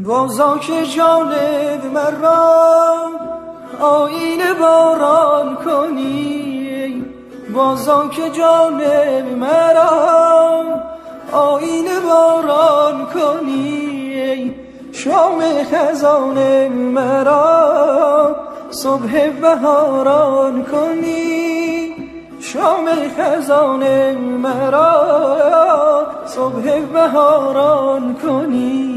بازا که جانب مرا آینه باران کنی، بازا که جانب مرا آینه باران کنی، شام خزان مرا صبح بهاران کنی، شام خزان مرا صبح بهاران کنی.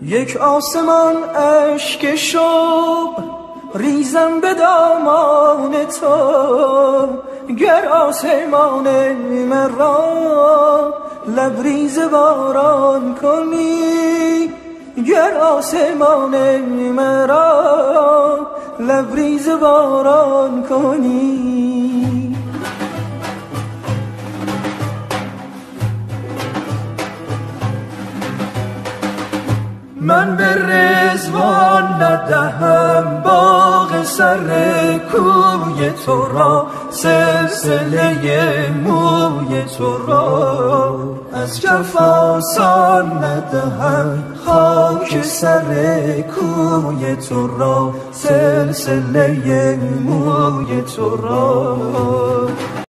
یک آسمان اشک شوق ریزم به دامان تو، گر آسمان مرا لبریز باران کنی، گر آسمان مرا لبریز باران کنی. من به رضوان ندهم باغ سر کوی تو را، سلسله موی تو را از جفا سان ندهم، خاک سر کوی تو را سلسله موی تو را.